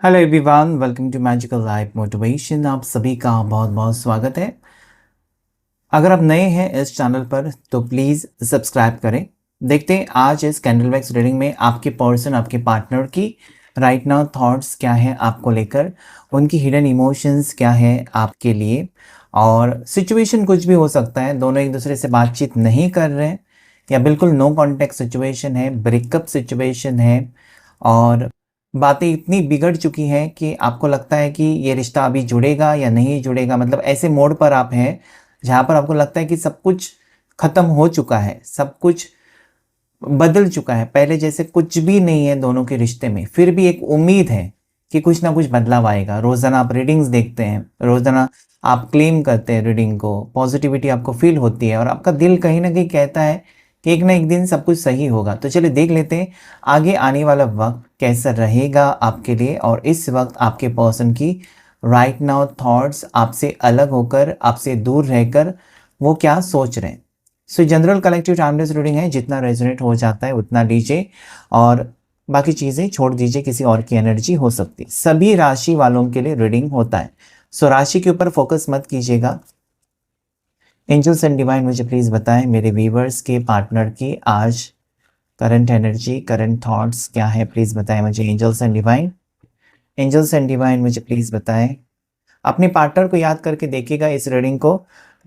Hello everyone, welcome to magical life motivation. आप सभी का बहुत बहुत स्वागत है। अगर आप नए हैं इस चैनल पर तो प्लीज़ सब्सक्राइब करें। देखते हैं आज इस कैंडल वैक्स रीडिंग में आपके पर्सन, आपके पार्टनर की राइट नाउ थॉट्स क्या है आपको लेकर, उनकी हिडन इमोशंस क्या है आपके लिए। और सिचुएशन कुछ भी हो सकता है, दोनों एक दूसरे से बातचीत नहीं कर रहे हैं या बिल्कुल नो कॉन्टेक्ट सिचुएशन है, ब्रेकअप सिचुएशन है और बातें इतनी बिगड़ चुकी हैं कि आपको लगता है कि ये रिश्ता अभी जुड़ेगा या नहीं जुड़ेगा। मतलब ऐसे मोड़ पर आप हैं जहाँ पर आपको लगता है कि सब कुछ खत्म हो चुका है, सब कुछ बदल चुका है, पहले जैसे कुछ भी नहीं है दोनों के रिश्ते में। फिर भी एक उम्मीद है कि कुछ ना कुछ बदलाव आएगा। रोज़ाना आप रीडिंग्स देखते हैं, रोज़ाना आप क्लेम करते हैं रीडिंग को, पॉजिटिविटी आपको फील होती है और आपका दिल कहीं ना कहीं कहता है कि एक ना एक दिन सब कुछ सही होगा। तो चलिए देख लेते हैं आगे आने वाला वक्त कैसा रहेगा आपके लिए और इस वक्त आपके पर्सन की राइट नाउ थॉट्स आपसे अलग होकर, आपसे दूर रहकर वो क्या सोच रहे हैं। सो जनरल कलेक्टिव टाइमलेस रीडिंग है, जितना रेजोनेट हो जाता है उतना लीजिए और बाकी चीज़ें छोड़ दीजिए, किसी और की एनर्जी हो सकती है। सभी राशि वालों के लिए रीडिंग होता है, सो राशि के ऊपर फोकस मत कीजिएगा। एंजल्स एंड डिवाइन मुझे प्लीज़ बताएं मेरे व्यूवर्स के पार्टनर की आज करंट एनर्जी, करंट थॉट्स क्या है, प्लीज़ बताएं मुझे angels and divine. Angels and divine मुझे प्लीज़ बताएं। अपने पार्टनर को याद करके देखिएगा इस रीडिंग को,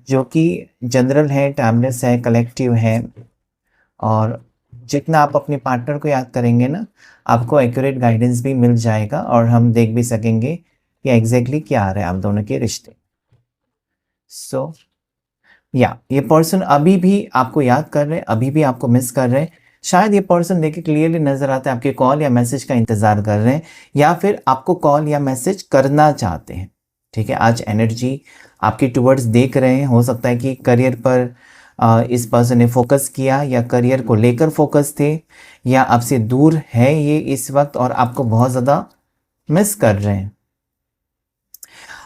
जो कि जनरल है, टाइमलेस है, कलेक्टिव है। और जितना आप अपने पार्टनर को याद करेंगे ना, आपको एक्यूरेट गाइडेंस भी मिल जाएगा और हम देख भी सकेंगे कि एग्जैक्टली क्या आ रहा है आप दोनों के रिश्ते। सो या ये पर्सन अभी भी आपको याद कर रहे हैं, अभी भी आपको मिस कर रहे हैं। शायद ये पर्सन देखिए क्लियरली नज़र आता है आपके कॉल या मैसेज का इंतज़ार कर रहे हैं या फिर आपको कॉल या मैसेज करना चाहते हैं। ठीक है, आज एनर्जी आपकी टुवर्ड्स देख रहे हैं। हो सकता है कि करियर पर इस पर्सन ने फोकस किया या करियर को लेकर फोकस थे, या आपसे दूर है ये इस वक्त और आपको बहुत ज़्यादा मिस कर रहे हैं।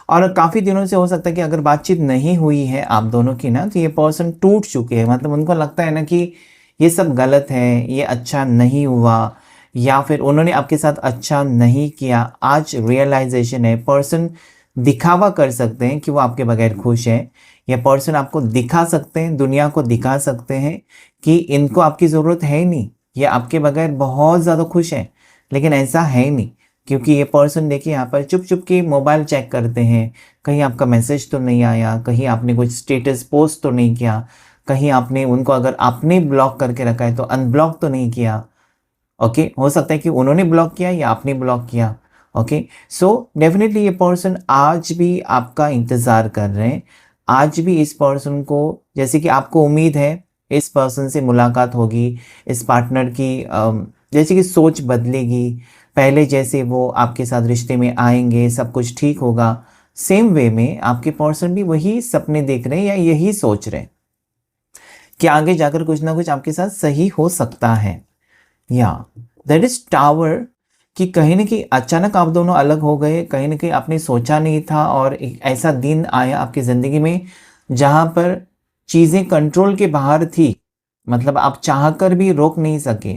और काफ़ी दिनों से हो सकता है कि अगर बातचीत नहीं हुई है आप दोनों की ना, तो ये पर्सन टूट चुके हैं। मतलब उनको लगता है ना कि ये सब गलत है, ये अच्छा नहीं हुआ या फिर उन्होंने आपके साथ अच्छा नहीं किया। आज रियलाइजेशन है, पर्सन दिखावा कर सकते हैं कि वो आपके बगैर खुश है, या पर्सन आपको दिखा सकते हैं, दुनिया को दिखा सकते हैं कि इनको आपकी ज़रूरत है ही नहीं, ये आपके बगैर बहुत ज़्यादा खुश है। लेकिन ऐसा है ही नहीं, क्योंकि ये पर्सन देखिए यहाँ पर चुप चुप के मोबाइल चेक करते हैं। कहीं आपका मैसेज तो नहीं आया, कहीं आपने कुछ स्टेटस पोस्ट तो नहीं किया, कहीं आपने उनको, अगर आपने ब्लॉक करके रखा है तो अनब्लॉक तो नहीं किया। ओके, हो सकता है कि उन्होंने ब्लॉक किया या आपने ब्लॉक किया। ओके, सो डेफिनेटली ये पर्सन आज भी आपका इंतज़ार कर रहे हैं। आज भी इस पर्सन को, जैसे कि आपको उम्मीद है इस पर्सन से मुलाकात होगी, इस पार्टनर की जैसे कि सोच बदलेगी, पहले जैसे वो आपके साथ रिश्ते में आएंगे, सब कुछ ठीक होगा। सेम वे में आपके पर्सन भी वही सपने देख रहे हैं या यही सोच रहे हैं कि आगे जाकर कुछ ना कुछ आपके साथ सही हो सकता है। या दैट इज टावर, कि कहीं ना कहीं अचानक आप दोनों अलग हो गए, कहीं ना कहीं आपने सोचा नहीं था और एक ऐसा दिन आया आपकी ज़िंदगी में जहाँ पर चीज़ें कंट्रोल के बाहर थी। मतलब आप चाहकर भी रोक नहीं सके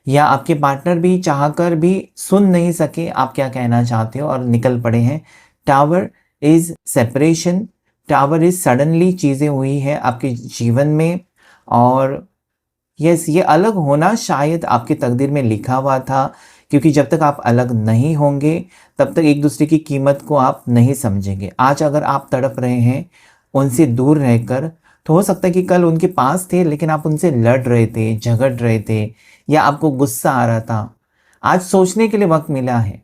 या आपके पार्टनर भी चाहकर भी सुन नहीं सके आप क्या कहना चाहते हो और निकल पड़े हैं। Tower is separation, tower is suddenly चीज़ें हुई है आपके जीवन में। और यस, ये अलग होना शायद आपकी तकदीर में लिखा हुआ था, क्योंकि जब तक आप अलग नहीं होंगे तब तक एक दूसरे की कीमत को आप नहीं समझेंगे। आज अगर आप तड़प रहे हैं उनसे दूर रहकर, तो हो सकता है कि कल उनके पास थे लेकिन आप उनसे लड़ रहे थे, झगड़ रहे थे या आपको गुस्सा आ रहा था। आज सोचने के लिए वक्त मिला है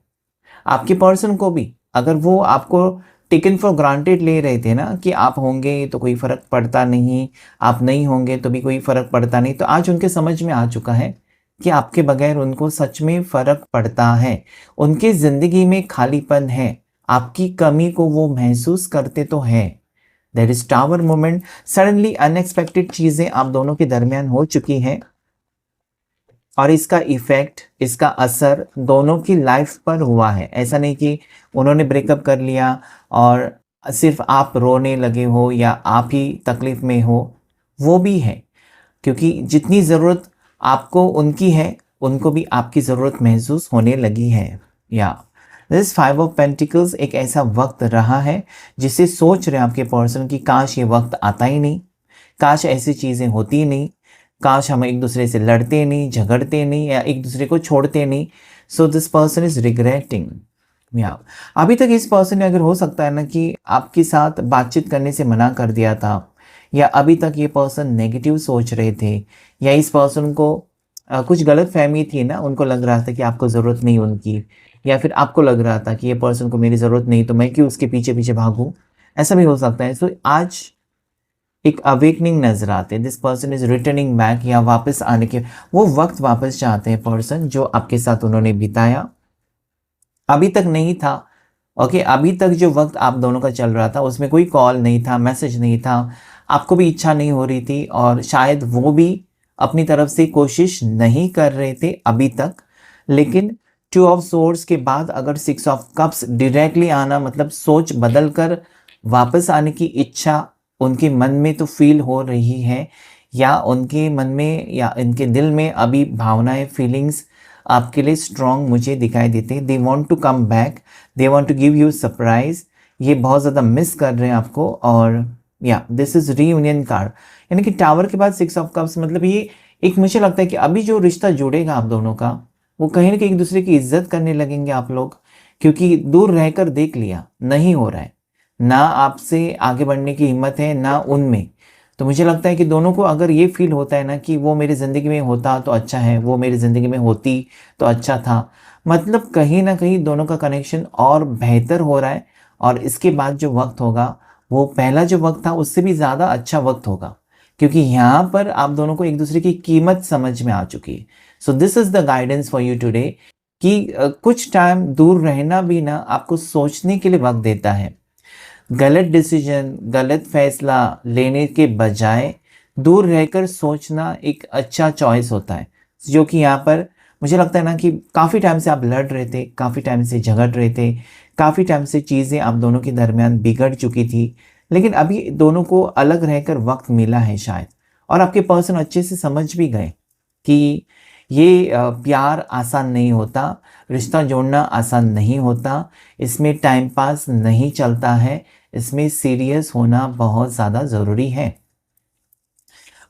आपके पर्सन को भी। अगर वो आपको टेकन फॉर ग्रांटेड ले रहे थे ना कि आप होंगे तो कोई फ़र्क पड़ता नहीं, आप नहीं होंगे तो भी कोई फ़र्क पड़ता नहीं, तो आज उनके समझ में आ चुका है कि आपके बगैर उनको सच में फ़र्क पड़ता है। उनकी ज़िंदगी में खालीपन है, आपकी कमी को वो महसूस करते तो हैं। There is tower moment, suddenly unexpected चीज़ें आप दोनों के दरमियान हो चुकी हैं और इसका इफ़ेक्ट, इसका असर दोनों की लाइफ पर हुआ है। ऐसा नहीं कि उन्होंने ब्रेकअप कर लिया और सिर्फ आप रोने लगे हो या आप ही तकलीफ़ में हो, वो भी है। क्योंकि जितनी ज़रूरत आपको उनकी है, उनको भी आपकी ज़रूरत महसूस होने लगी है। या दिस 5 ऑफ पेंटिकल्स एक ऐसा वक्त रहा है जिसे सोच रहे आपके पर्सन कि काश ये वक्त आता ही नहीं, काश ऐसी चीज़ें होती नहीं, काश हम एक दूसरे से लड़ते नहीं, झगड़ते नहीं या एक दूसरे को छोड़ते नहीं। So this person is regretting. या अभी तक इस पर्सन ने, अगर हो सकता है ना कि आपके साथ बातचीत करने से मना कर दिया था, या अभी तक ये पर्सन नेगेटिव सोच रहे थे, या इस पर्सन को कुछ गलत फहमी थी ना, उनको लग रहा था कि आपको ज़रूरत नहीं उनकी, या फिर आपको लग रहा था कि ये पर्सन को मेरी ज़रूरत नहीं तो मैं क्यों उसके पीछे पीछे भागूं। ऐसा भी हो सकता है। सो आज एक अवेकनिंग नजर आते हैं। This person is returning back, या वापस आने के वो वक्त वापस चाहते हैं पर्सन जो आपके साथ उन्होंने बिताया, अभी तक नहीं था। ओके, अभी तक जो वक्त आप दोनों का चल रहा था उसमें कोई कॉल नहीं था, मैसेज नहीं था, आपको भी इच्छा नहीं हो रही थी, और शायद वो भी अपनी तरफ से कोशिश नहीं कर रहे थे अभी तक। लेकिन 2 ऑफ सोर्ड्स के बाद अगर 6 ऑफ कप्स डायरेक्टली आना, मतलब सोच बदल कर वापस आने की इच्छा उनके मन में तो फील हो रही है, या उनके मन में या इनके दिल में अभी भावनाएं, फीलिंग्स आपके लिए स्ट्रॉन्ग मुझे दिखाई देते हैं। They want to come back, they want to give you surprise. ये बहुत ज़्यादा मिस कर रहे हैं आपको। और या दिस इज रीयूनियन कार्ड, यानी कि टावर के बाद 6 ऑफ कप्स, मतलब ये एक, मुझे लगता है कि अभी जो रिश्ता जुड़ेगा आप दोनों का, वो कहीं ना कहीं एक दूसरे की इज्जत करने लगेंगे आप लोग, क्योंकि दूर रहकर देख लिया नहीं हो रहा है, ना आपसे आगे बढ़ने की हिम्मत है ना उनमें। तो मुझे लगता है कि दोनों को अगर ये फील होता है ना कि वो मेरी ज़िंदगी में होता तो अच्छा है, वो मेरी ज़िंदगी में होती तो अच्छा था, मतलब कहीं ना कहीं दोनों का कनेक्शन और बेहतर हो रहा है। और इसके बाद जो वक्त होगा, वो पहला जो वक्त था उससे भी ज़्यादा अच्छा वक्त होगा, क्योंकि यहाँ पर आप दोनों को एक दूसरे की कीमत समझ में आ चुकी है। So this is the guidance for you today, कि कुछ टाइम दूर रहना भी ना आपको सोचने के लिए वक्त देता है। गलत डिसीजन, गलत फैसला लेने के बजाय दूर रहकर सोचना एक अच्छा चॉइस होता है। जो कि यहाँ पर मुझे लगता है ना कि काफ़ी टाइम से आप लड़ रहे थे, काफ़ी टाइम से झगड़ रहे थे, काफ़ी टाइम से चीज़ें आप दोनों के दरमियान बिगड़ चुकी थी, लेकिन अभी दोनों को अलग रहकर वक्त मिला है शायद। और आपके पर्सन अच्छे से समझ भी गए कि ये प्यार आसान नहीं होता, रिश्ता जोड़ना आसान नहीं होता, इसमें टाइम पास नहीं चलता है, इसमें सीरियस होना बहुत ज़्यादा ज़रूरी है।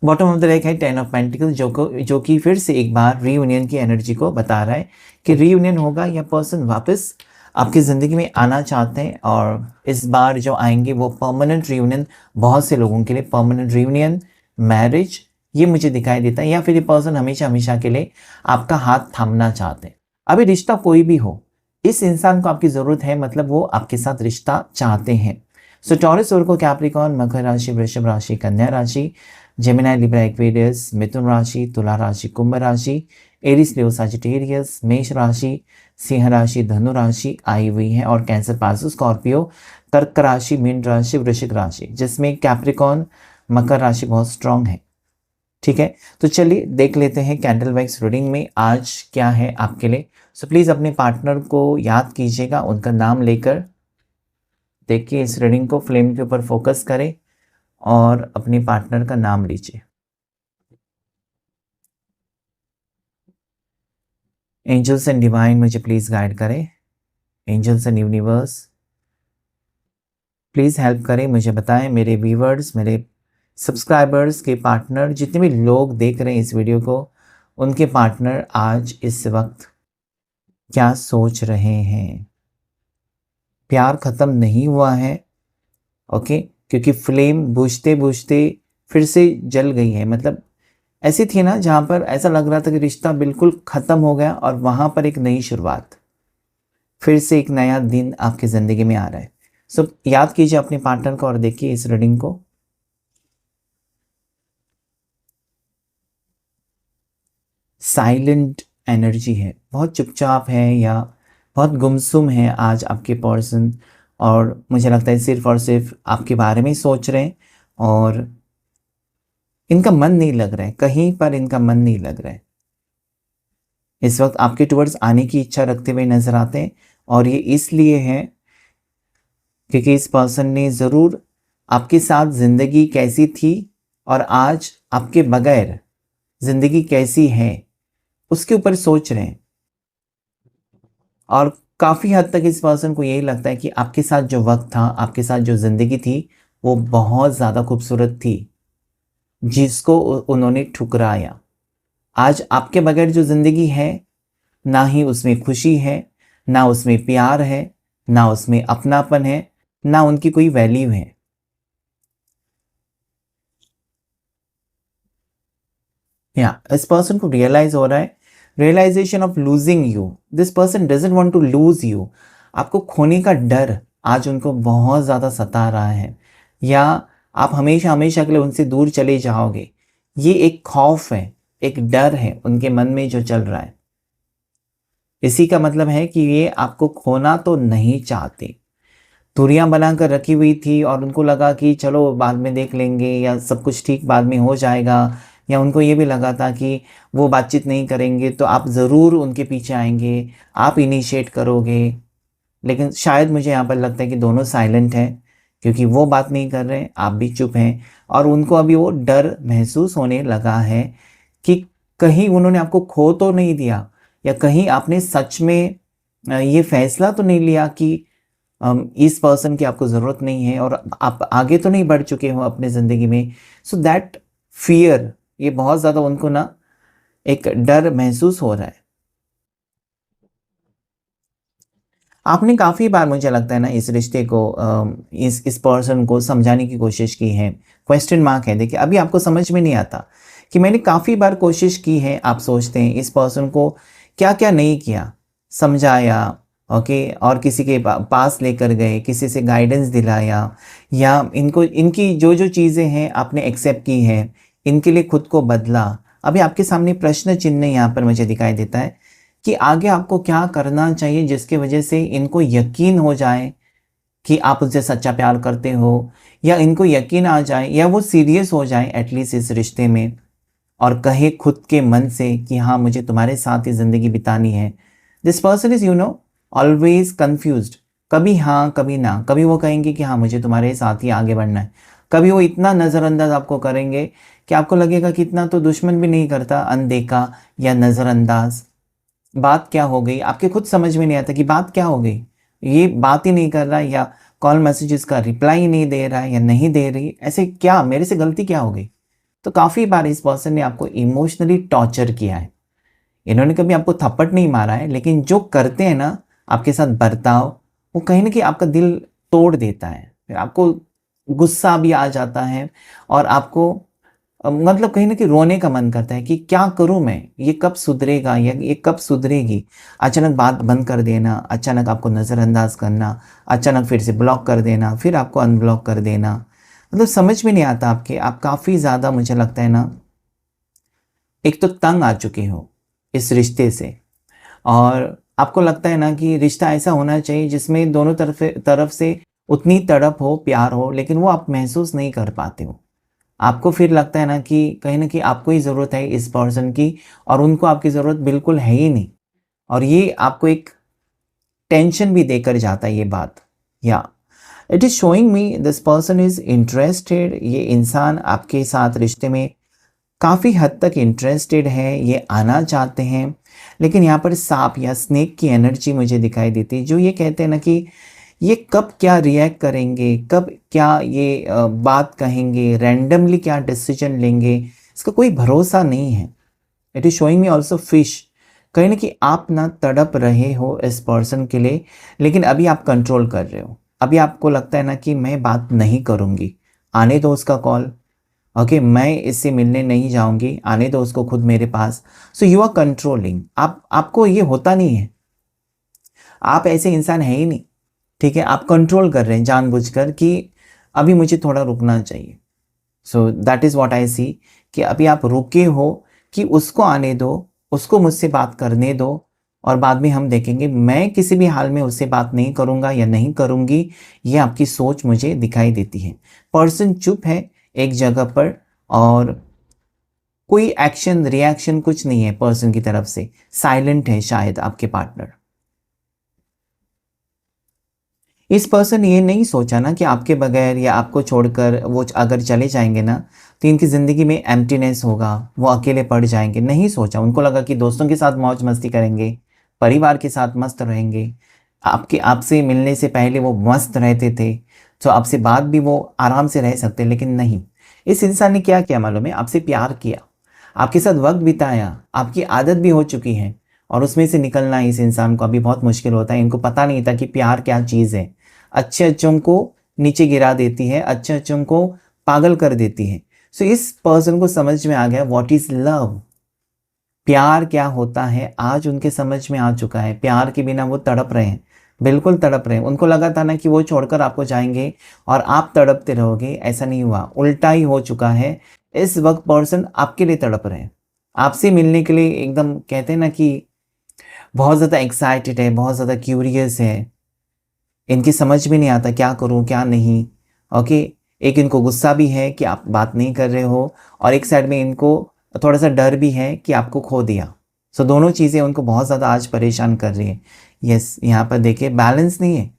बॉटम ऑफ द डेक है 10 ऑफ पेंटिकल्स, जो कि फिर से एक बार रीयूनियन की एनर्जी को बता रहा है कि रीयूनियन होगा, या पर्सन वापस आपकी ज़िंदगी में आना चाहते हैं, और इस बार जो आएंगे वो परमानेंट रीयूनियन, बहुत से लोगों के लिए परमानेंट रीयूनियन, मैरिज, ये मुझे दिखाई देता है। या फिर ये पर्सन हमेशा हमेशा के लिए आपका हाथ थामना चाहते हैं। अभी रिश्ता कोई भी हो, इस इंसान को आपकी ज़रूरत है, मतलब वो आपके साथ रिश्ता चाहते हैं। सो टॉरस, वर्गो, कैप्रिकॉर्न, मकर राशि, वृषभ राशि, कन्या राशि, जेमिनी, लिब्रा, एक्वेरियस, मिथुन राशि, तुला राशि, कुंभ राशि, एरिस, लियो, सजिटेरियस, मेष राशि, सिंह राशि, धनु राशि आई हुई है, और कैंसर, पासो, स्कॉर्पियो, कर्क राशि, मीन राशि, वृश्चिक राशि, जिसमें कैप्रिकॉर्न, मकर राशि बहुत स्ट्रांग है। ठीक है, तो चलिए देख लेते हैं कैंडल वाइज रीडिंग में आज क्या है आपके लिए। सो प्लीज़ अपने पार्टनर को याद कीजिएगा, उनका नाम लेकर देखिए, इस रीडिंग को फ्लेम के ऊपर फोकस करें और अपने पार्टनर का नाम लीजिए। एंजल्स एंड डिवाइन मुझे प्लीज़ गाइड करें। Angels and universe please help करें, मुझे बताएं, मेरे व्यूवर्स, मेरे सब्सक्राइबर्स के पार्टनर, जितने भी लोग देख रहे हैं इस वीडियो को, उनके पार्टनर आज इस वक्त क्या सोच रहे हैं। प्यार ख़त्म नहीं हुआ है, ओके, क्योंकि फ्लेम बुझते बुझते फिर से जल गई है। मतलब ऐसी थी ना जहाँ पर ऐसा लग रहा था कि रिश्ता बिल्कुल ख़त्म हो गया, और वहाँ पर एक नई शुरुआत, फिर से एक नया दिन आपकी ज़िंदगी में आ रहा है। सो याद कीजिए अपने पार्टनर को और देखिए इस रीडिंग को। साइलेंट एनर्जी है, बहुत चुपचाप है, या बहुत गुमसुम है आज आपके पर्सन, और मुझे लगता है सिर्फ और सिर्फ आपके बारे में ही सोच रहे हैं, और इनका मन नहीं लग रहा है, कहीं पर इनका मन नहीं लग रहा है। इस वक्त आपके टुवर्ड्स आने की इच्छा रखते हुए नजर आते हैं, और ये इसलिए है क्योंकि इस पर्सन ने ज़रूर आपके साथ ज़िंदगी कैसी थी और आज आपके बगैर ज़िंदगी कैसी है, उसके ऊपर सोच रहे हैं। और काफ़ी हद तक इस पर्सन को यही लगता है कि आपके साथ जो वक्त था, आपके साथ जो ज़िंदगी थी, वो बहुत ज़्यादा खूबसूरत थी, जिसको उन्होंने ठुकराया। आज आपके बगैर जो ज़िंदगी है, ना ही उसमें खुशी है, ना उसमें प्यार है, ना उसमें अपनापन है, ना उनकी कोई वैल्यू है। या इस पर्सन को रियलाइज हो रहा है, realisation of losing you, this person doesn't want to lose you. आपको खोने का डर आज उनको बहुत ज़्यादा सता रहा है, या आप हमेशा हमेशा के लिए उनसे दूर चले जाओगे। ये एक खौफ है, एक डर है उनके मन में जो चल रहा है। इसी का मतलब है कि ये आपको खोना तो नहीं चाहते। दूरियां बनाकर रखी हुई थी और उनको लगा कि चलो बाद में देख लेंगे, या सब कुछ ठीक बाद में हो जाएगा, या उनको ये भी लगा था कि वो बातचीत नहीं करेंगे तो आप ज़रूर उनके पीछे आएंगे, आप इनिशिएट करोगे। लेकिन शायद मुझे यहाँ पर लगता है कि दोनों साइलेंट हैं, क्योंकि वो बात नहीं कर रहे, आप भी चुप हैं, और उनको अभी वो डर महसूस होने लगा है कि कहीं उन्होंने आपको खो तो नहीं दिया, या कहीं आपने सच में ये फैसला तो नहीं लिया कि इस पर्सन की आपको ज़रूरत नहीं है और आप आगे तो नहीं बढ़ चुके हो अपने ज़िंदगी में। सो दैट फियर, ये बहुत ज़्यादा उनको ना एक डर महसूस हो रहा है। आपने काफ़ी बार मुझे लगता है ना इस रिश्ते को इस पर्सन को समझाने की कोशिश की है। क्वेश्चन मार्क है, देखिए अभी आपको समझ में नहीं आता कि मैंने काफ़ी बार कोशिश की है। आप सोचते हैं इस पर्सन को क्या क्या नहीं किया, समझाया, ओके, और किसी के पास लेकर गए, किसी से गाइडेंस दिलाया, या इनको इनकी जो जो चीज़ें हैं आपने एक्सेप्ट की हैं, इनके लिए खुद को बदला। अभी आपके सामने प्रश्न चिन्ह यहाँ पर मुझे दिखाई देता है कि आगे आपको क्या करना चाहिए जिसकी वजह से इनको यकीन हो जाए कि आप उनसे सच्चा प्यार करते हो, या इनको यकीन आ जाए, या वो सीरियस हो जाए एटलीस्ट इस रिश्ते में, और कहे खुद के मन से कि हाँ मुझे तुम्हारे साथ ही ज़िंदगी बितानी है। This person is always confused, कभी हाँ कभी ना। कभी वो कहेंगे कि हाँ मुझे तुम्हारे साथ ही आगे बढ़ना है, कभी वो इतना नज़रअंदाज आपको करेंगे कि आपको लगेगा कि इतना तो दुश्मन भी नहीं करता, अनदेखा या नज़रअंदाज। बात क्या हो गई, आपके खुद समझ में नहीं आता कि बात क्या हो गई, ये बात ही नहीं कर रहा, या कॉल मैसेजेस का रिप्लाई ही नहीं दे रहा है, या नहीं दे रही, ऐसे क्या, मेरे से गलती क्या हो गई। तो काफ़ी बार इस पर्सन ने आपको इमोशनली टॉर्चर किया है। इन्होंने कभी आपको थप्पड़ नहीं मारा है, लेकिन जो करते हैं ना आपके साथ बर्ताव, वो कहीं ना कहीं आपका दिल तोड़ देता है। फिर आपको गुस्सा भी आ जाता है, और आपको मतलब कहीं ना कहीं रोने का मन करता है कि क्या करूं मैं, ये कब सुधरेगा, या ये कब सुधरेगी। अचानक बात बंद कर देना, अचानक आपको नज़रअंदाज करना, अचानक फिर से ब्लॉक कर देना, फिर आपको अनब्लॉक कर देना, मतलब समझ में नहीं आता आपके। आप काफ़ी ज़्यादा मुझे लगता है ना, एक तो तंग आ चुके हो इस रिश्ते से, और आपको लगता है ना कि रिश्ता ऐसा होना चाहिए जिसमें दोनों तरफ से उतनी तड़प हो, प्यार हो, लेकिन वो आप महसूस नहीं कर पाते हो। आपको फिर लगता है ना कि कहीं न कहीं आपको ही ज़रूरत है इस पर्सन की, और उनको आपकी ज़रूरत बिल्कुल है ही नहीं, और ये आपको एक टेंशन भी देकर जाता है ये बात। या it is showing me this person is interested, ये इंसान आपके साथ रिश्ते में काफ़ी हद तक इंटरेस्टेड है, ये आना चाहते हैं। लेकिन यहाँ पर सांप या स्नेक की एनर्जी मुझे दिखाई देती है, जो ये कहते हैं ना कि ये कब क्या रिएक्ट करेंगे, कब क्या ये बात कहेंगे, रैंडमली क्या डिसीजन लेंगे, इसका कोई भरोसा नहीं है। It is showing me also fish, कहीं ना कि आप ना तड़प रहे हो इस पर्सन के लिए, लेकिन अभी आप कंट्रोल कर रहे हो। अभी आपको लगता है ना कि मैं बात नहीं करूँगी, आने दो उसका कॉल, ओके, मैं इससे मिलने नहीं जाऊँगी, आने दो उसको खुद मेरे पास। सो यू आर कंट्रोलिंग, आपको ये होता नहीं है, आप ऐसे इंसान है ही नहीं, ठीक है। आप कंट्रोल कर रहे हैं जानबूझकर कि अभी मुझे थोड़ा रुकना चाहिए। So that is what I see, कि अभी आप रुके हो कि उसको आने दो, उसको मुझसे बात करने दो, और बाद में हम देखेंगे। मैं किसी भी हाल में उससे बात नहीं करूँगा या नहीं करूँगी, ये आपकी सोच मुझे दिखाई देती है। पर्सन चुप है एक जगह पर, और कोई एक्शन रिएक्शन कुछ नहीं है पर्सन की तरफ से, साइलेंट है शायद आपके पार्टनर। इस पर्सन ने ये नहीं सोचा ना कि आपके बगैर या आपको छोड़कर वो अगर चले जाएंगे ना, तो इनकी ज़िंदगी में एम्प्टीनेस होगा, वो अकेले पड़ जाएंगे। नहीं सोचा, उनको लगा कि दोस्तों के साथ मौज मस्ती करेंगे, परिवार के साथ मस्त रहेंगे, आपके आपसे मिलने से पहले वो मस्त रहते थे, तो आपसे बाद भी वो आराम से रह सकते, लेकिन नहीं। इस इंसान ने क्या किया मालूम है? आपसे प्यार किया, आपके साथ वक्त बिताया, आपकी आदत भी हो चुकी है, और उसमें से निकलना इस इंसान को अभी बहुत मुश्किल होता है। इनको पता नहीं था कि प्यार क्या चीज़ है। अच्छे अच्छों को नीचे गिरा देती है, अच्छे अच्छों को पागल कर देती है। सो इस पर्सन को समझ में आ गया व्हाट इज लव, प्यार क्या होता है। आज उनके समझ में आ चुका है। प्यार के बिना वो तड़प रहे हैं, बिल्कुल तड़प रहे हैं। उनको लगा था ना कि वो छोड़कर आपको जाएंगे और आप तड़पते रहोगे, ऐसा नहीं हुआ, उल्टा ही हो चुका है। इस वक्त पर्सन आपके लिए तड़प रहे हैं, आपसे मिलने के लिए एकदम कहते हैं ना कि बहुत ज़्यादा एक्साइटेड है, बहुत ज़्यादा क्यूरियस है। इनकी समझ में नहीं आता क्या करूं क्या नहीं। ओके, एक इनको गुस्सा भी है कि आप बात नहीं कर रहे हो, और एक साइड में इनको थोड़ा सा डर भी है कि आपको खो दिया। सो दोनों चीज़ें उनको बहुत ज़्यादा आज परेशान कर रही है। यस, यहाँ पर देखिए बैलेंस नहीं है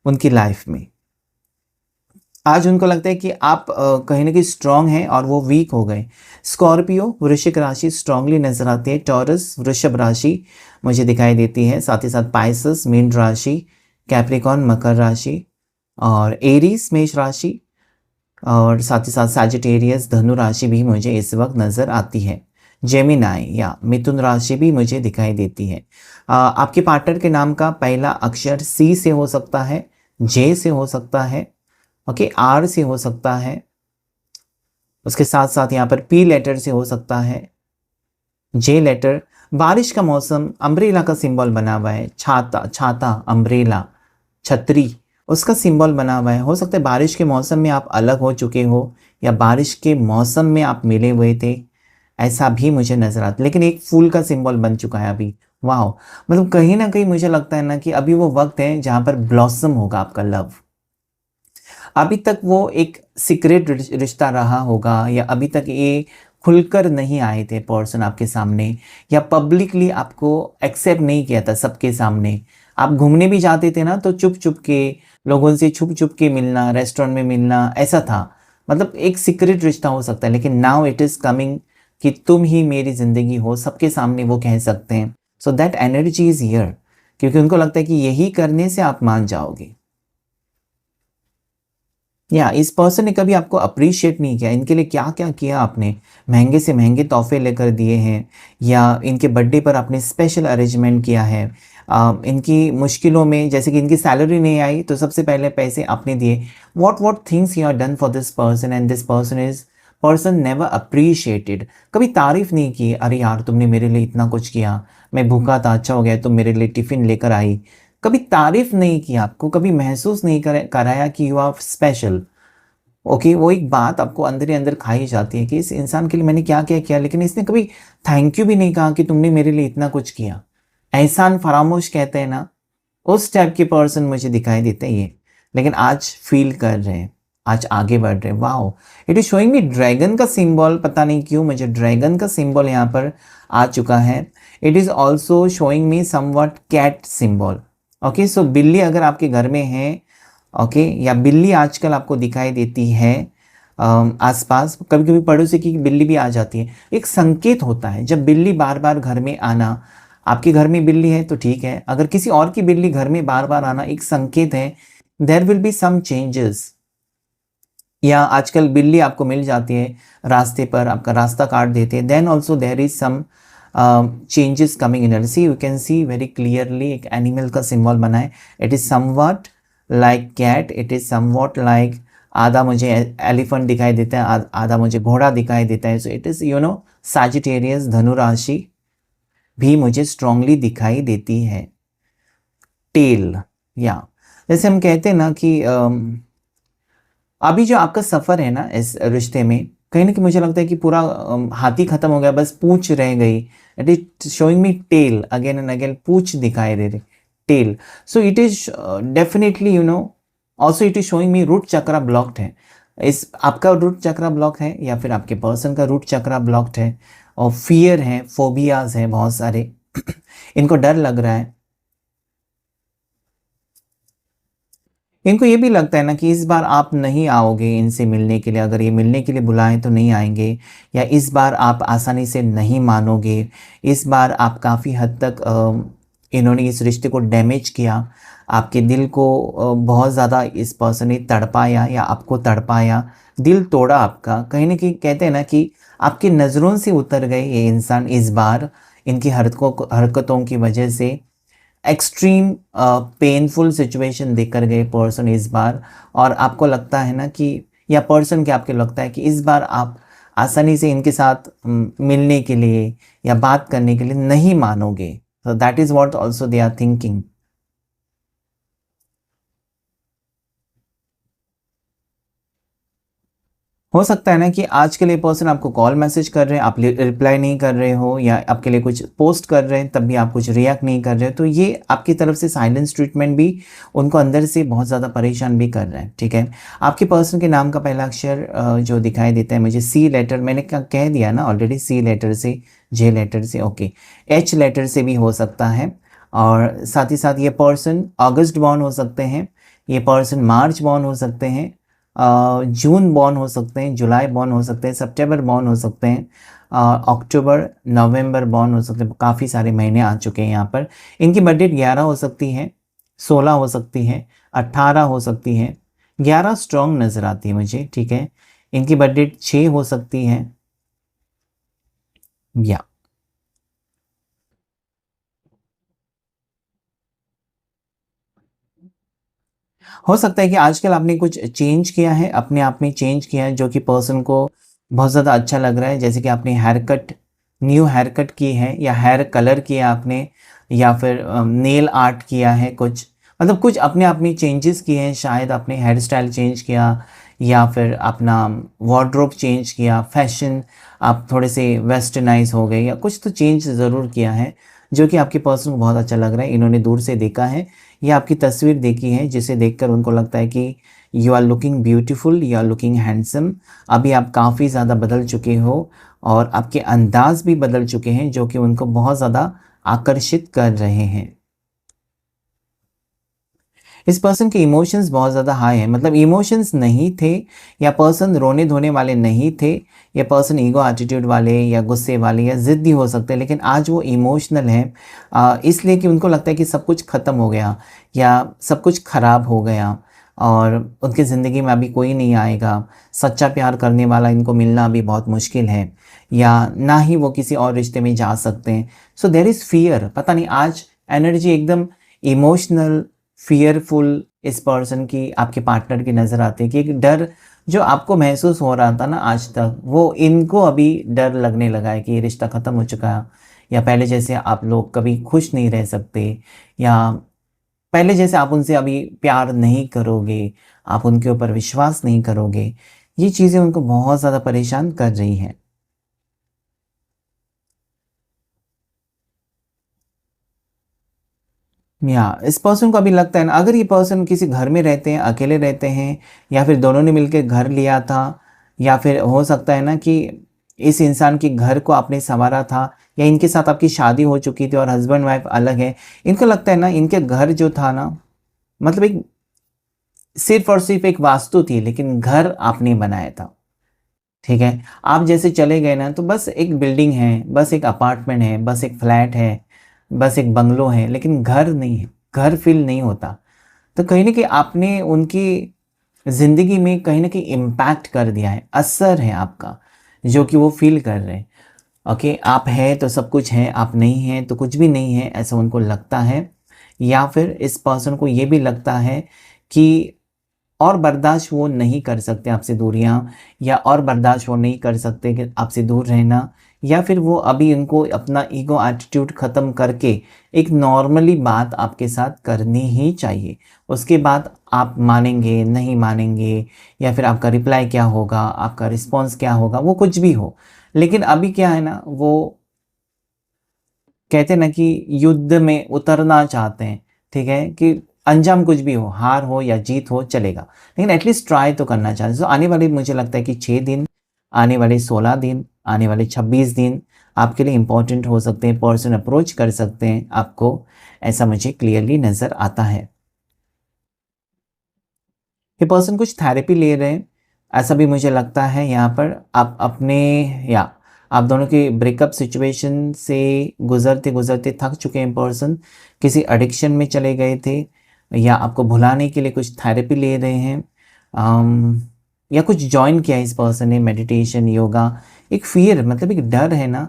उनकी लाइफ में। आज उनको लगता है कि आप कहीं ना कहीं स्ट्रांग हैं और वो वीक हो गए। स्कॉर्पियो वृश्चिक राशि स्ट्रांगली नजर आती है। टॉरस वृषभ राशि मुझे दिखाई देती है, साथ ही साथ पाइसस मीन राशि, कैप्रिकॉन मकर राशि, और एरीज मेष राशि, और साथ ही साथ सैजिटेरियस धनु राशि भी मुझे इस वक्त नजर आती है। जेमिनाई या मिथुन राशि भी मुझे दिखाई देती है। आपके पार्टनर के नाम का पहला अक्षर सी से हो सकता है, जे से हो सकता है, ओके, आर से हो सकता है, उसके साथ साथ यहाँ पर पी लेटर से हो सकता है, जे लेटर। बारिश का मौसम, अम्ब्रेला का सिंबल बना हुआ है, छाता छाता अम्ब्रेला छतरी, उसका सिंबल बना हुआ है। हो सकता है बारिश के मौसम में आप अलग हो चुके हो, या बारिश के मौसम में आप मिले हुए थे, ऐसा भी मुझे नजर आता। लेकिन एक फूल का सिंबल बन चुका है अभी। वाह, मतलब कहीं ना कहीं मुझे लगता है ना कि अभी वो वक्त है जहां पर ब्लॉसम होगा आपका लव। अभी तक वो एक सीक्रेट रिश्ता रहा होगा, या अभी तक ये खुलकर नहीं आए थे पर्सन आपके सामने, या पब्लिकली आपको एक्सेप्ट नहीं किया था सबके सामने। आप घूमने भी जाते थे ना तो चुप चुप के, लोगों से छुप छुप के मिलना, रेस्टोरेंट में मिलना, ऐसा था। मतलब एक सीक्रेट रिश्ता हो सकता है, लेकिन नाउ इट इज कमिंग कि तुम ही मेरी जिंदगी हो, सबके सामने वो कह सकते हैं। So that energy is here, क्योंकि उनको लगता है कि यही करने से आप मान जाओगे। या इस पर्सन ने कभी आपको अप्रिशिएट नहीं किया। इनके लिए क्या क्या किया आपने, महंगे से महंगे तोहफे लेकर दिए हैं, या इनके बर्थडे पर आपने स्पेशल अरेंजमेंट किया है। इनकी मुश्किलों में, जैसे कि इनकी सैलरी नहीं आई तो सबसे पहले पैसे आपने दिए। What things you are done for this person, and this person never appreciated. कभी तारीफ नहीं की, अरे यार तुमने मेरे लिए इतना कुछ किया, मैं भूखा था, अच्छा हो गया तुम मेरे लिए टिफिन लेकर आई। कभी तारीफ नहीं की आपको, कभी महसूस नहीं कराया कि यू आर स्पेशल। ओके, वो एक बात आपको अंदर ही अंदर खाई जाती है कि इस इंसान के लिए मैंने क्या क्या किया, लेकिन इसने कभी थैंक यू भी नहीं कहा कि तुमने मेरे लिए इतना कुछ किया। एहसान फरामोश कहते हैं ना, उस टाइप के पर्सन मुझे दिखाई देते हैं ये। लेकिन आज फील कर रहे हैं, आज आगे बढ़ रहे हैं। Wow, it is showing me dragon का सिंबल, पता नहीं क्यों मुझे ड्रैगन का सिंबल यहाँ पर आ चुका है। It is also showing me somewhat cat symbol. Okay, so बिल्ली अगर आपके घर में है, ओके, या बिल्ली आजकल आपको दिखाई देती है आसपास, कभी कभी पड़ोसी की बिल्ली भी आ जाती है, एक संकेत होता है। जब बिल्ली बार बार घर में आना, आपके घर में बिल्ली है तो ठीक है, अगर किसी और की बिल्ली घर में बार बार आना एक संकेत है, there will be some changes. या आजकल बिल्ली आपको मिल जाती है रास्ते पर, आपका रास्ता काट देते हैं, then also there is some changes coming in. See you can see very clearly, एक एनिमल का सिंबल बना है। It is something like cat, it is somewhat like, आधा मुझे एलिफेंट दिखाई देता है, आधा मुझे घोड़ा दिखाई देता है। सो इट इज सैजिटेरियस धनु राशि भी मुझे स्ट्रांगली दिखाई देती है। टेल, या जैसे हम कहते हैं ना कि अभी जो आपका सफर है ना इस रिश्ते में, कहीं ना कहीं मुझे लगता है कि पूरा हाथी खत्म हो गया, बस पूंछ रह गई। It is showing me tail again and again, पूंछ दिखाई दे रही, tail. So it is definitely also it is showing me root chakra blocked है। इस आपका रूट चक्रा ब्लॉक है, या फिर आपके पर्सन का रूट चक्रा ब्लॉक्ड है, और फियर है, फोबियाज है बहुत सारे इनको डर लग रहा है। इनको ये भी लगता है ना कि इस बार आप नहीं आओगे इनसे मिलने के लिए, अगर ये मिलने के लिए बुलाएं तो नहीं आएंगे, या इस बार आप आसानी से नहीं मानोगे, इस बार आप काफ़ी हद तक इन्होंने इस रिश्ते को डैमेज किया, आपके दिल को बहुत ज़्यादा इस पर्सन ने तड़पाया या आपको तड़पाया, दिल तोड़ा आपका। कहीं न कहीं कहते हैं ना कि आपकी नज़रों से उतर गए ये इंसान इस बार, इनकी हरकतों की वजह से एक्सट्रीम पेनफुल सिचुएशन देखकर गए पर्सन इस बार। और आपको लगता है ना कि, या पर्सन क्या आपको लगता है कि इस बार आप आसानी से इनके साथ मिलने के लिए या बात करने के लिए नहीं मानोगे। So that is what also they are thinking. हो सकता है ना कि आज के लिए पर्सन आपको कॉल मैसेज कर रहे हैं, आप रिप्लाई नहीं कर रहे हो, या आपके लिए कुछ पोस्ट कर रहे हैं तब भी आप कुछ रिएक्ट नहीं कर रहे हो, तो ये आपकी तरफ से साइलेंस ट्रीटमेंट भी उनको अंदर से बहुत ज़्यादा परेशान भी कर रहे हैं। ठीक है, आपके पर्सन के नाम का पहला अक्षर जो दिखाई देता है मुझे सी लेटर, मैंने कह दिया ना ऑलरेडी, सी लेटर से, जे लेटर से, ओके, एच लेटर से भी हो सकता है। और साथ ही साथ ये पर्सन अगस्त बॉर्न हो सकते हैं, ये पर्सन मार्च बॉर्न हो सकते हैं, जून बॉर्न हो सकते हैं, जुलाई बॉर्न हो सकते हैं, सितंबर बॉर्न हो सकते हैं, अक्टूबर नवंबर बॉर्न हो सकते हैं। काफ़ी सारे महीने आ चुके हैं यहाँ पर। इनकी बर्थ डेट 11 हो सकती है, 16 हो सकती है, 18 हो सकती है। 11 स्ट्रॉन्ग नज़र आती है मुझे। ठीक है, इनकी बर्थ डेट 6 हो सकती है, या हो सकता है कि आजकल आपने कुछ चेंज किया है, अपने आप में चेंज किया है, जो कि पर्सन को बहुत ज़्यादा अच्छा लग रहा है। जैसे कि आपने hair cut, new hair cut की है, या हेयर कलर किया आपने, या फिर नेल आर्ट किया है कुछ, मतलब कुछ अपने आप में चेंजेस किए हैं। शायद आपने हेयर स्टाइल चेंज किया, या फिर अपना वार्डरोब चेंज किया, फैशन आप थोड़े से वेस्टर्नाइज हो गए, या कुछ तो चेंज ज़रूर किया है, जो कि आपके पर्सन को बहुत अच्छा लग रहा है। इन्होंने दूर से देखा है या आपकी तस्वीर देखी है, जिसे देखकर उनको लगता है कि you are looking beautiful, you are looking handsome. अभी आप काफ़ी ज़्यादा बदल चुके हो और आपके अंदाज़ भी बदल चुके हैं, जो कि उनको बहुत ज़्यादा आकर्षित कर रहे हैं। इस पर्सन के इमोशंस बहुत ज़्यादा हाई हैं, मतलब इमोशंस नहीं थे, या पर्सन रोने धोने वाले नहीं थे, या पर्सन ईगो एटीट्यूड वाले या गुस्से वाले या ज़िद्दी हो सकते हैं, लेकिन आज वो इमोशनल हैं, इसलिए कि उनको लगता है कि सब कुछ ख़त्म हो गया या सब कुछ ख़राब हो गया और उनकी ज़िंदगी में अभी कोई नहीं आएगा। सच्चा प्यार करने वाला इनको मिलना अभी बहुत मुश्किल है, या ना ही वो किसी और रिश्ते में जा सकते हैं। So there is fear. पता नहीं आज एनर्जी एकदम इमोशनल, फ़ियरफुल इस पर्सन की, आपके पार्टनर की नज़र आती है कि एक डर जो आपको महसूस हो रहा था ना आज तक, वो इनको अभी डर लगने लगा है कि ये रिश्ता ख़त्म हो चुका है, या पहले जैसे आप लोग कभी खुश नहीं रह सकते, या पहले जैसे आप उनसे अभी प्यार नहीं करोगे, आप उनके ऊपर विश्वास नहीं करोगे। ये चीज़ें उनको बहुत ज़्यादा परेशान कर रही हैं। या इस पर्सन को अभी लगता है ना, अगर ये पर्सन किसी घर में रहते हैं, अकेले रहते हैं, या फिर दोनों ने मिलकर घर लिया था, या फिर हो सकता है ना कि इस इंसान के घर को आपने संवारा था, या इनके साथ आपकी शादी हो चुकी थी और हस्बैंड वाइफ अलग है। इनको लगता है ना इनके घर जो था ना, मतलब एक सिर्फ और सिर्फ एक वास्तु थी, लेकिन घर आपने बनाया था। ठीक है, आप जैसे चले गए ना, तो बस एक बिल्डिंग है, बस एक अपार्टमेंट है, बस एक फ्लैट है, बस एक बंगलो है, लेकिन घर नहीं है, घर फील नहीं होता। तो कहीं न कहीं आपने उनकी ज़िंदगी में कहीं न कहीं इम्पैक्ट कर दिया है, असर है आपका, जो कि वो फ़ील कर रहे हैं। ओके, आप हैं तो सब कुछ है, आप नहीं हैं तो कुछ भी नहीं है, ऐसा उनको लगता है। या फिर इस पर्सन को ये भी लगता है कि और बर्दाश्त वो नहीं कर सकते आपसे दूरियाँ, या और बर्दाश्त वो नहीं कर सकते कि आपसे दूर रहना, या फिर वो अभी इनको अपना ईगो एटीट्यूड ख़त्म करके एक नॉर्मली बात आपके साथ करनी ही चाहिए। उसके बाद आप मानेंगे, नहीं मानेंगे, या फिर आपका रिप्लाई क्या होगा, आपका रिस्पॉन्स क्या होगा, वो कुछ भी हो। लेकिन अभी क्या है ना, वो कहते हैं ना कि युद्ध में उतरना चाहते हैं। ठीक है, कि अंजाम कुछ भी हो, हार हो या जीत हो चलेगा, लेकिन एटलीस्ट ट्राई तो करना चाहते हैं। तो आने वाले मुझे लगता है कि 6 दिन, आने वाले 16 दिन, आने वाले 26 दिन आपके लिए इम्पोर्टेंट हो सकते हैं। पर्सन अप्रोच कर सकते हैं आपको, ऐसा मुझे क्लियरली नज़र आता है। ये पर्सन कुछ थेरेपी ले रहे हैं, ऐसा भी मुझे लगता है। यहाँ पर आप अपने, या आप दोनों के ब्रेकअप सिचुएशन से गुजरते गुजरते थक चुके हैं पर्सन, किसी एडिक्शन में चले गए थे, या आपको भुलाने के लिए कुछ थेरेपी ले रहे हैं, या कुछ जॉइन किया इस पर्सन ने, मेडिटेशन, योगा। एक फियर मतलब एक डर है ना,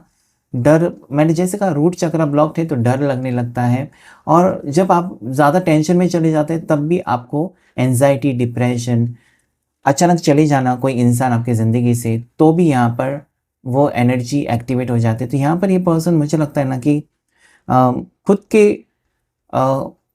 डर, मैंने जैसे कहा रूट चक्र ब्लॉक है तो डर लगने लगता है। और जब आप ज़्यादा टेंशन में चले जाते हैं तब भी आपको एंजाइटी, डिप्रेशन, अचानक चले जाना कोई इंसान आपकी ज़िंदगी से, तो भी यहाँ पर वो एनर्जी एक्टिवेट हो जाती है। तो यहाँ पर ये पर्सन मुझे लगता है ना कि खुद के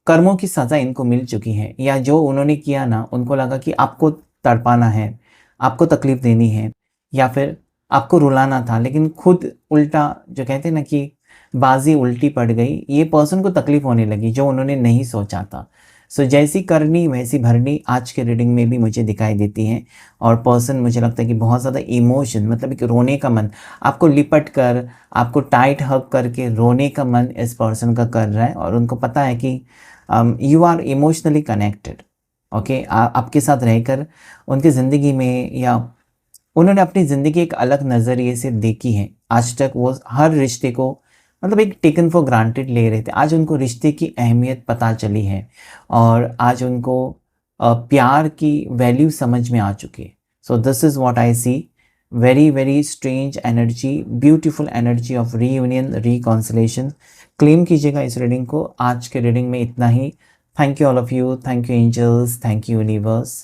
कर्मों की सज़ा इनको मिल चुकी है, या जो उन्होंने किया ना, उनको लगा कि आपको तड़पाना है, आपको तकलीफ़ देनी है, या फिर आपको रुलाना था, लेकिन खुद उल्टा, जो कहते हैं ना कि बाजी उल्टी पड़ गई, ये पर्सन को तकलीफ़ होने लगी जो उन्होंने नहीं सोचा था। सो जैसी करनी वैसी भरनी आज के रीडिंग में भी मुझे दिखाई देती है। और पर्सन, मुझे लगता है कि बहुत ज़्यादा इमोशन, मतलब एक रोने का मन, आपको लिपट कर, आपको टाइट हग करके रोने का मन इस पर्सन का कर रहा है। और उनको पता है कि you are emotionally connected. Okay, आपके साथ रहकर उनकी ज़िंदगी में, या उन्होंने अपनी ज़िंदगी एक अलग नज़रिए से देखी है। आज तक वो हर रिश्ते को मतलब एक टेकन फॉर ग्रांटेड ले रहे थे, आज उनको रिश्ते की अहमियत पता चली है, और आज उनको प्यार की वैल्यू समझ में आ चुकी है। So this is what I see, very very strange energy, beautiful energy of reunion, reconciliation. Claim कीजिएगा इस रीडिंग को। आज के रीडिंग में इतना ही। Thank you all of you, thank you angels, thank you universe.